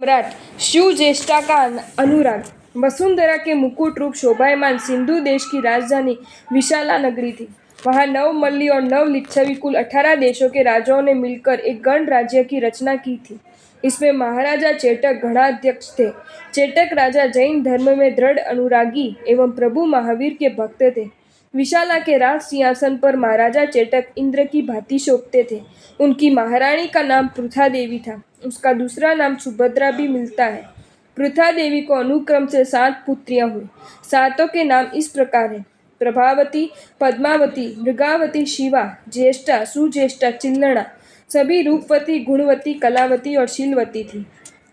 सम्राट शिव ज्येष्ठा का अनुराग। वसुंधरा के मुकुट रूप शोभायमान सिंधु देश की राजधानी विशाला नगरी थी। वहां नव मल्ली और नव लिच्छवी कुल 18 देशों के राजाओं ने मिलकर एक गण राज्य की रचना की थी। इसमें महाराजा चेटक गणाध्यक्ष थे। चेटक राजा जैन धर्म में दृढ़ अनुरागी एवं प्रभु महावीर के भक्त थे। विशाला के राज सिंहासन पर महाराजा चेटक इंद्र की भांति शोभते थे। उनकी महारानी का नाम पृथा देवी था। उसका दूसरा नाम सुभद्रा भी मिलता है। पृथा देवी को अनुक्रम से 7 पुत्रियां हुई। सातों के नाम इस प्रकार हैं: प्रभावती, पद्मावती, मृगावती, शिवा, ज्येष्ठा, सुज्येष्ठा, चिल्लणा। सभी रूपवती, गुणवती, कलावती और शीलवती थी।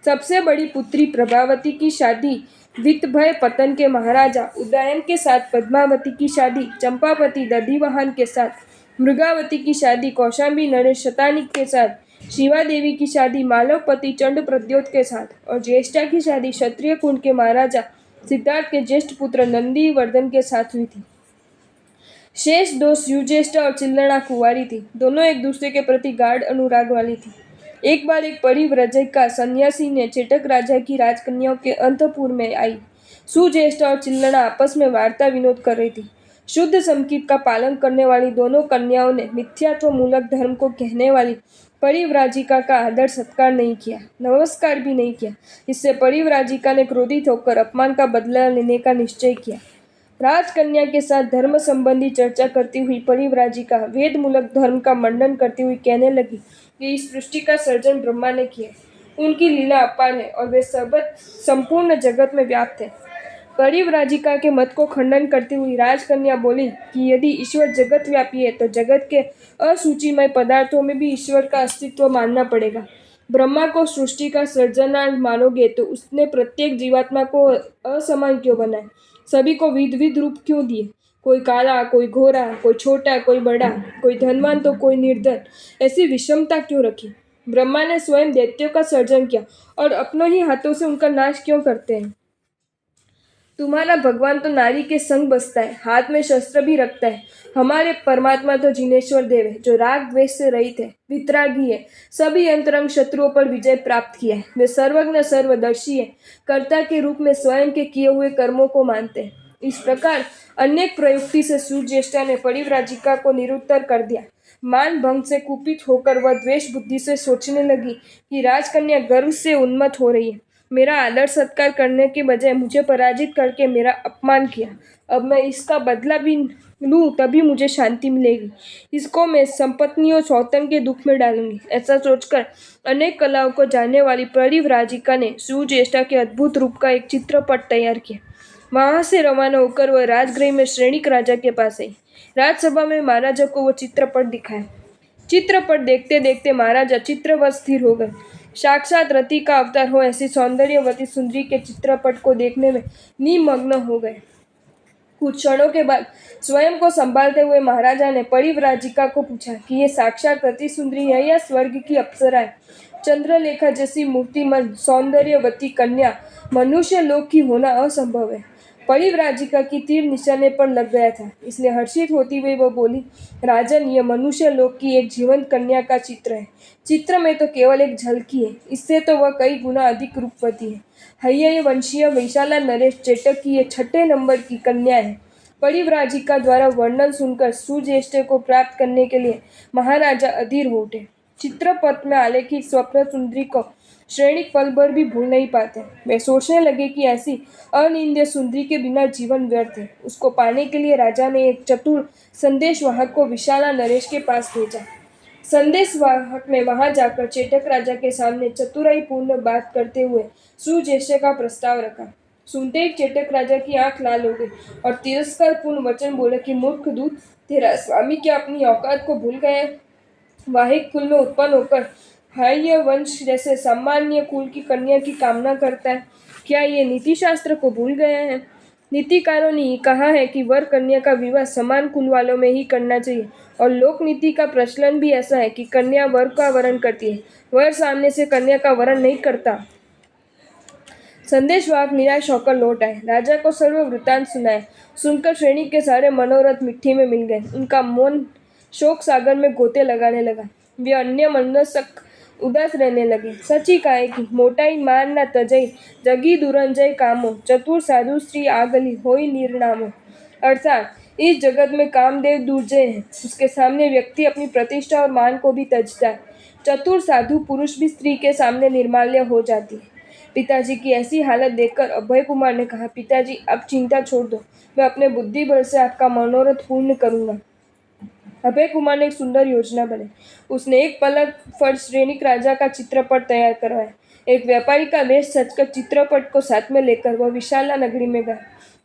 सबसे बड़ी पुत्री प्रभावती की शादी वितभय पतन के महाराजा उदयन के साथ, पद्मावती की शादी चंपापति दधिवाहन के साथ, मृगावती की शादी कौशाम्बी नरेश शतानिक के साथ, शिवा देवी की शादी मालवपति चंड प्रद्योत के साथ और ज्येष्ठा की शादी क्षत्रिय कुंड के महाराजा सिद्धार्थ के ज्येष्ठ पुत्र नंदीवर्धन के साथ हुई थी। शेष 2 युज्येष्ठा और चिल्लणा कुंवारी थी। दोनों एक दूसरे के प्रति गाढ़ अनुराग वाली थी। एक बार एक परिव्रजका सन्यासी ने चेटक राजा की राजकन्याओं के अंतपुर में आई। सुज्येष्ठा और चिल्लणा आपस में वार्ता विनोद कर रही थी। शुद्ध संगीत का पालन करने वाली दोनों कन्याओं ने मिथ्यात्व मूलक धर्म को कहने वाली परिव्राजिका का आदर सत्कार नहीं किया, नमस्कार भी नहीं किया। इससे परिव्राजिका ने क्रोधित होकर अपमान का बदला लेने का निश्चय किया। राजकन्या के साथ धर्म संबंधी चर्चा करती हुई परिव्राजिका वेद मूलक धर्म का मंडन करती हुई कहने लगी कि इस सृष्टि का सर्जन ब्रह्मा ने किया। उनकी लीला अपार है और वे संपूर्ण जगत में व्याप्त है। परिव्राजिका के मत को खंडन करती हुई राजकन्या बोली कि यदि ईश्वर जगत व्यापी है तो जगत के असूचिमय पदार्थों में भी ईश्वर का अस्तित्व मानना पड़ेगा। ब्रह्मा को सृष्टि का सर्जनहार मानोगे तो उसने प्रत्येक जीवात्मा को असमान क्यों बनाया? सभी को विध विध रूप क्यों दिए? कोई काला, कोई घोड़ा, कोई छोटा, कोई बड़ा, कोई धनवान तो कोई निर्धन, ऐसी विषमता क्यों रखी? ब्रह्मा ने स्वयं दैत्यों का सर्जन किया और अपनों ही हाथों से उनका नाश क्यों करते हैं? तुम्हारा भगवान तो नारी के संग बसता है, हाथ में शस्त्र भी रखता है। हमारे परमात्मा तो जिनेश्वर देव है, जो राग द्वेष से रहित है, वितरागी है, सभी अंतरंग शत्रुओं पर विजय प्राप्त किया है। वे सर्वज्ञ सर्वदर्शी है, कर्ता के रूप में स्वयं के किए हुए कर्मों को मानते हैं। इस प्रकार अनेक प्रयुक्ति से सुज्येष्ठा ने परिव्राजिका को निरुत्तर कर दिया। मान भंग से कुपित होकर वह द्वेष बुद्धि से सोचने लगी कि राजकन्या गर्व से उन्मत्त हो रही है। मेरा आदर सत्कार करने के बजाय मुझे पराजित करके मेरा अपमान किया। अब मैं इसका बदला भी लूं तभी मुझे शांति मिलेगी। इसको मैं संपत्तियों सौतन के दुख में डालूंगी। ऐसा सोचकर अनेक कलाओं को जानने वाली परिव्राजिका ने सुज्येष्ठा के अद्भुत रूप का एक चित्रपट तैयार किया। वहां से रवाना होकर वह राजगृह में श्रेणिक राजा के पास आई। राजसभा में महाराजा को वो चित्रपट दिखाया। चित्रपट देखते देखते महाराजा चित्रवत स्थिर हो गए। साक्षात रति का अवतार हो ऐसी सौंदर्यवती सुंदरी के चित्रपट को देखने में निमग्न हो गए। कुछ क्षणों के बाद स्वयं को संभालते हुए महाराजा ने परिव्राजिका को पूछा कि ये साक्षात रति सुंदरी है या स्वर्ग की अप्सरा है? चंद्रलेखा जैसी मूर्तिमान सौंदर्यवती कन्या मनुष्य लोक की होना असंभव है। परिव्राजिका की तीर निशाने पर लग गया था, इसलिए हर्षित होती हुई वह बोली, राजन, यह मनुष्य लोक की एक जीवंत कन्या का चित्र है। चित्र में तो केवल एक झलकी है, इससे तो वह कई गुना अधिक रूपवती है। हय्य वंशीय विशाला नरेश चेटक की ये 6 नंबर की कन्या है। परिव्राजिका द्वारा वर्णन सुनकर सुज्येष्ठा को प्राप्त करने के लिए महाराजा अधीर हो उठे। चित्रपट में आलेखित स्वप्न सुंदरी को श्रेणिक पल भर भी भूल नहीं पाते। वे सोचने लगे कि ऐसी अनिंद्य सुंदरी के बिना जीवन व्यर्थ है। उसको पाने के लिए राजा ने एक चतुर संदेशवाहक को विशाला नरेश के पास भेजा। संदेशवाहक ने वहां जाकर चेटक राजा के सामने चतुराईपूर्ण बात करते हुए सुज्येष्ठा का प्रस्ताव रखा। सुनते ही चेटक राजा की आंख लाल हो गई और तिरस्कारपूर्ण वचन बोले कि मूर्ख दूत, तेरा स्वामी क्या अपनी औकात को भूल गया है? वाहिक कुल में उत्पन्न होकर हय्य वंश जैसे सामान्य कुल की कन्या की कामना करता है। क्या ये नीति शास्त्र को भूल गया है? नीतिकारों ने कहा है कि वर कन्या का विवाह समान कुल वालों में ही करना चाहिए और लोक नीति का प्रचलन भी ऐसा है कि कन्या वर का वरण करती है, वर सामने से कन्या का वरण नहीं करता। संदेशवाहक निराश होकर लौट आए। राजा को सर्व वृत्तांत सुनाया। सुनकर श्रेणी के सारे मनोरथ मिट्टी में मिल गए। उनका मन शोक सागर में गोते लगाने लगा। वे अन्य मनस्क उदास रहने लगे। सची कहे कि मोटाई मान ना तजई, जगी दुरंजय कामो, चतुर साधु स्त्री आगली होई निर्नामो। अर्थात इस जगत में कामदेव दुर्जय है, उसके सामने व्यक्ति अपनी प्रतिष्ठा और मान को भी तजता है। चतुर साधु पुरुष भी स्त्री के सामने निर्माल्य हो जाती है। पिताजी की ऐसी हालत देखकर अभय कुमार ने कहा, पिताजी आप चिंता छोड़ दो, मैं अपने बुद्धि बल से आपका मनोरथ पूर्ण करूंगा। अभय कुमार ने एक सुंदर योजना बनाई। उसने एक पलक फर्श श्रेणिक राजा का चित्रपट तैयार करवाया। एक व्यापारी का वेश सजकर चित्रपट को साथ में लेकर वह विशाला नगरी में गया।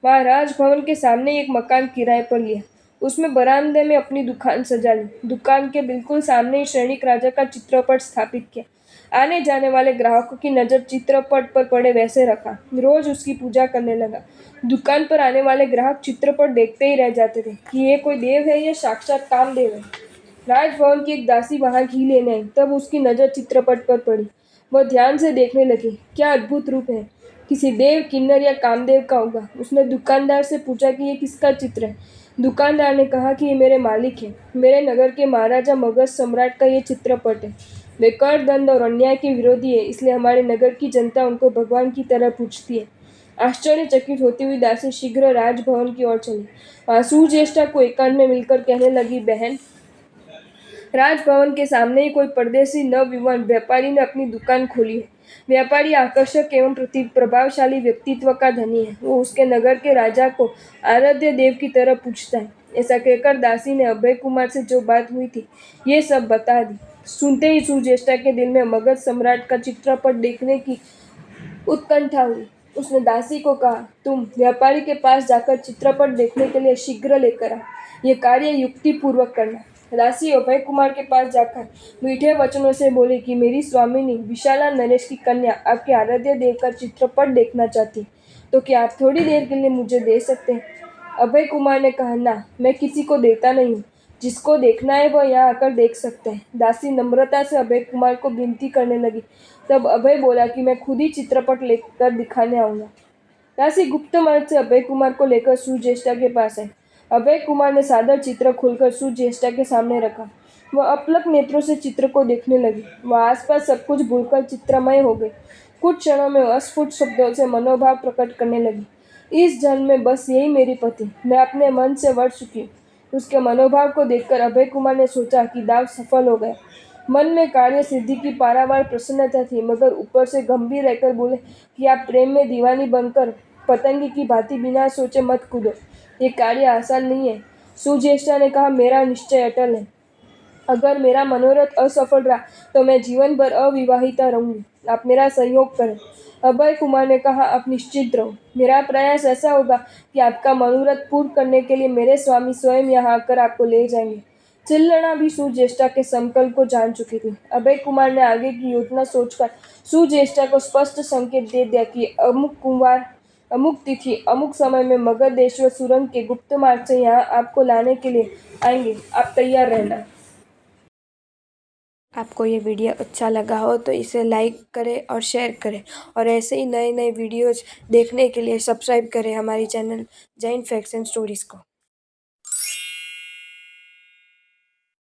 वहां राजभवन के सामने एक मकान किराए पर लिया। उसमें बरामदे में अपनी दुकान सजा ली। दुकान के बिल्कुल सामने ही श्रेणिक राजा का चित्रपट स्थापित किया। आने जाने वाले ग्राहकों की नज़र चित्रपट पर पड़े वैसे रखा। रोज उसकी पूजा करने लगा। दुकान पर आने वाले ग्राहक चित्रपट देखते ही रह जाते थे कि ये कोई देव है या साक्षात कामदेव है। राजभवन की एक दासी वहां घी लेने आई, तब उसकी नज़र चित्रपट पर पड़ी। वह ध्यान से देखने लगी। क्या अद्भुत रूप है, किसी देव, किन्नर या कामदेव का होगा। उसने दुकानदार से पूछा कि ये किसका चित्र है। दुकानदार ने कहा कि ये मेरे मालिक है, मेरे नगर के महाराजा मगध सम्राट का ये चित्रपट है। वे कर, दंड और अन्याय के विरोधी है, इसलिए हमारे नगर की जनता उनको भगवान की तरह पूजती है। आश्चर्यचकित होती हुई दासी शीघ्र राजभवन की ओर चली। वहां सुज्येष्ठा को एकांत में मिलकर कहने लगी, बहन, राजभवन के सामने ही कोई परदेसी नवयुवान व्यापारी ने अपनी दुकान खोली है। व्यापारी आकर्षक एवं प्रभावशाली व्यक्तित्व का धनी है। वो उसके नगर के राजा को आराध्य देव की तरह पूछता है। ऐसा कहकर दासी ने अभय कुमार से जो बात हुई थी ये सब बता दी। सुनते ही सुज्येष्ठा के दिल में मगध सम्राट का चित्रपट देखने की उत्कंठा हुई। उसने दासी को कहा, तुम व्यापारी के पास जाकर चित्रपट देखने के लिए शीघ्र लेकर आ। ये कार्य युक्ति पूर्वक करना। दासी अभय कुमार के पास जाकर मीठे वचनों से बोली कि मेरी स्वामिनी विशाला नरेश की कन्या आपके आराध्य देव का चित्रपट देखना चाहती, तो क्या आप थोड़ी देर के लिए मुझे दे सकते हैं। अभय कुमार ने कहा, ना, मैं किसी को देता नहीं हूँ। जिसको देखना है वह यहाँ आकर देख सकते हैं। दासी नम्रता से अभय कुमार को विनती करने लगी। तब अभय बोला कि मैं खुद ही चित्रपट लेकर दिखाने आऊंगा। दासी गुप्त मार्ग से अभय कुमार को लेकर सुज्येष्ठा के पास आई। अभय कुमार ने सादर चित्र खोलकर सुज्येष्ठा के सामने रखा। वह अपलक नेत्रों से चित्र को देखने लगी। वह आसपास सब कुछ भूलकर चित्रमय हो गई। कुछ क्षणों में अस्फुट शब्दों से मनोभाव प्रकट करने लगी। इस जन्म में बस यही मेरी पति, मैं अपने मन से वर चुकी हूँ। उसके मनोभाव को देखकर अभय कुमार ने सोचा कि दाव सफल हो गया। मन में कार्य सिद्धि की पारावार प्रसन्नता थी, मगर ऊपर से गंभीर रहकर बोले कि आप प्रेम में दीवानी बनकर पतंगी की भांति बिना सोचे मत कूदो, ये कार्य आसान नहीं है। सुज्येष्ठा ने कहा, मेरा निश्चय अटल है। अगर मेरा मनोरथ असफल रहा तो मैं जीवन भर अविवाहिता रहूंगी। आप मेरा सहयोग करें। अभय कुमार ने कहा, आप निश्चित रहो। मेरा प्रयास ऐसा होगा कि आपका मनोरथ पूर्ण करने के लिए मेरे स्वामी स्वयं यहाँ आकर आपको ले जाएंगे। चिल्लना भी सुज्येष्ठा के संकल्प को जान चुकी थी। अभय कुमार ने आगे की योजना सोचकर सुज्येष्ठा को स्पष्ट संकेत दे दिया कि अमुक तिथि अमुक समय में मगधेश्वर सुरंग के गुप्त मार्ग से यहाँ आपको लाने के लिए आएंगे। आप तैयार रहना। आपको ये वीडियो अच्छा लगा हो तो इसे लाइक करें और शेयर करें, और ऐसे ही नए नए वीडियोज़ देखने के लिए सब्सक्राइब करें हमारी channel Jain facts and stories को।